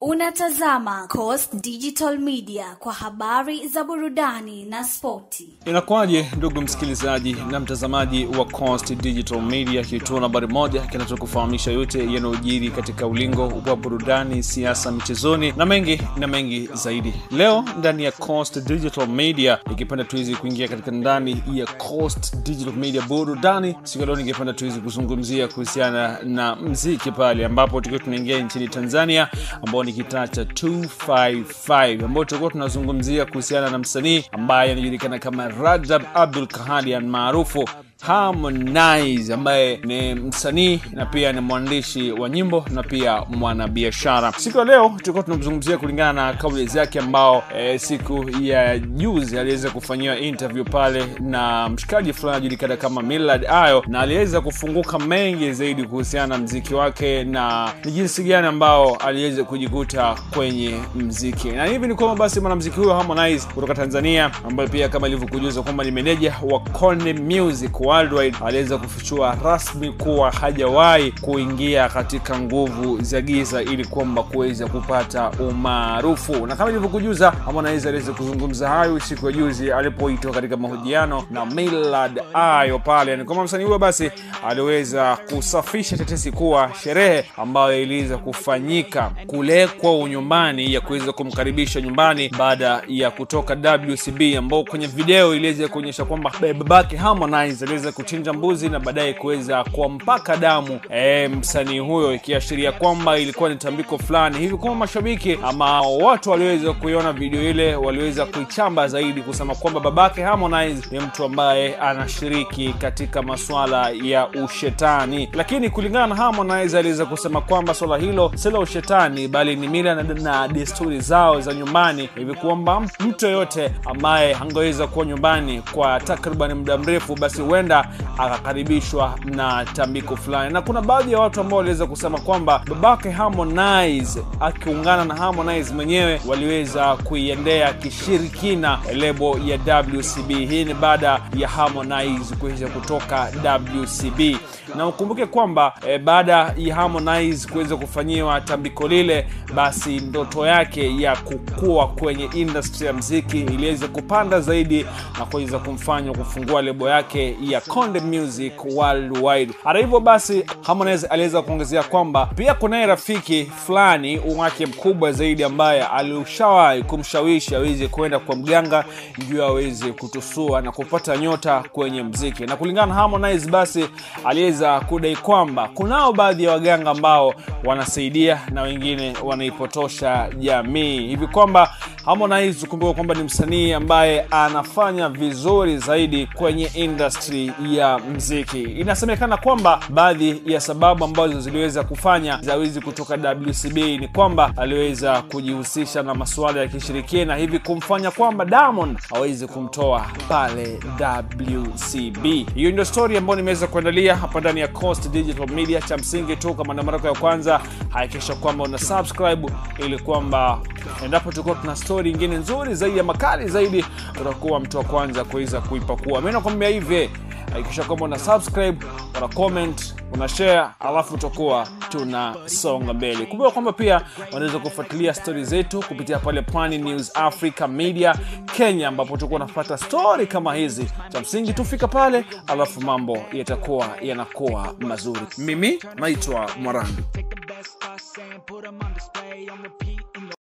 Unatazama Coast Digital Media kwa habari za burudani na spoti. Inakuaje ndugu msikilizaji na mtazamaji wa Coast Digital Media, kituo nambari moja kinachokufahamisha yote yanayojiri katika ulingo wa burudani, siasa, michezoni na mengi zaidi. Leo ndani ya Coast Digital Media nikipenda tuweze kuingia katika ndani ya Coast Digital Media burudani. Siku leo ningependa tuweze kuzungumzia kuhusiana na muziki pale ambapo tukiwa tunaingia nchini Tanzania ambao ni kitaa cha 255 ambao tulikuwa tunazungumzia kuhusiana na msanii ambaye anajulikana kama Rajab Abdul Kahalian maarufu Harmonize, ambaye ni msanii na pia ni mwandishi wa nyimbo na pia mwanabiashara. Siku leo tulikuwa tunazungumzia kulingana na kauli zake ambao siku ya juzi aliweza kufanyia interview pale na mshikaji fulani anajulikana kama Millard Ayo, na aliweza kufunguka mengi zaidi kuhusiana na muziki wake na jinsi gani ambao aliweza kujikuta kwenye muziki. Na hivi ni kwamba basi mwanamuziki huyo Harmonize kutoka Tanzania, ambaye pia kama ilivyokujuza kwamba ni meneja wa Konde Music Worldwide, aliweza kufichua rasmi kuwa hajawahi kuingia katika nguvu za giza ili kwamba kuweza kupata umaarufu. Na kama ilivyokujuza, Harmonize aliweza kuzungumza hayo siku ya juzi alipoitwa katika mahojiano na Millard Ayo pale. Ni kama msanii huyo basi aliweza kusafisha tetesi kuwa sherehe ambayo iliweza kufanyika kule kwa nyumbani ya kuweza kumkaribisha nyumbani baada ya kutoka WCB, ambao kwenye video iliweza kuonyesha kwamba babake Harmonize aliweza kuchinja mbuzi na baadaye kuweza kumpaka damu msanii huyo, ikiashiria kwamba ilikuwa ni tambiko fulani hivi. Kama mashabiki ama watu waliweza kuiona video ile waliweza kuichamba zaidi kusema kwamba babake Harmonize ni mtu ambaye anashiriki katika masuala ya ushetani. Lakini kulingana na Harmonize aliweza kusema kwamba swala hilo si la ushetani bali ni mila na desturi zao za nyumbani, hivi kwamba mtu yote ambaye hangeweza kuwa nyumbani kwa takriban muda mrefu basi huenda akakaribishwa na tambiko fulani. Na kuna baadhi ya watu ambao waliweza kusema kwamba babake Harmonize akiungana na Harmonize mwenyewe waliweza kuiendea kishirikina lebo ya WCB. Hii ni baada ya Harmonize kuweza kutoka WCB. Na ukumbuke kwamba baada ya Harmonize kuweza kufanyiwa tambiko lile, basi ndoto yake ya kukua kwenye industry ya muziki iliweza kupanda zaidi na kuweza kumfanya kufungua lebo yake ya Konde Music Worldwide. Hata hivyo basi Harmonize aliweza kuongezea kwamba pia kuna rafiki fulani wake mkubwa zaidi ambaye alishawahi kumshawishi aweze kwenda kwa mganga ndio aweze kutusua na kupata nyota kwenye muziki. Na kulingana na Harmonize basi aliweza kudai kwamba kunao baadhi ya waganga ambao wanasaidia na wengine wanaipotosha jamii, hivi kwamba Harmonize kumbuka kwamba ni msanii ambaye anafanya vizuri zaidi kwenye industry ya muziki. Inasemekana kwamba baadhi ya sababu ambazo ziliweza kufanya zawezi kutoka WCB ni kwamba aliweza kujihusisha na masuala ya kishirikina, hivi kumfanya kwamba Diamond hawezi kumtoa pale WCB. Hiyo ndio story ambayo nimeweza kuandalia hapa ndani ya Coast Digital Media. Cha msingi tu, kama mara yako ya kwanza, hakikisha kwamba una subscribe ili kwamba endapo tuko tuna story nyingine nzuri zaidi ya makali zaidi utakuwa mtu wa kwanza kuweza kuipakua. Mimi nakwambia hivi, hakikisha kwamba una subscribe, una comment, una share, alafu utakuwa tunasonga mbele. Kumbuka kwamba pia unaweza kufuatilia story zetu kupitia pale Pwani News Africa Media Kenya, ambapo tutakuwa tunapata story kama hizi. Cha msingi tufika pale alafu mambo yanakuwa mazuri. Mimi naitwa Mwarandu.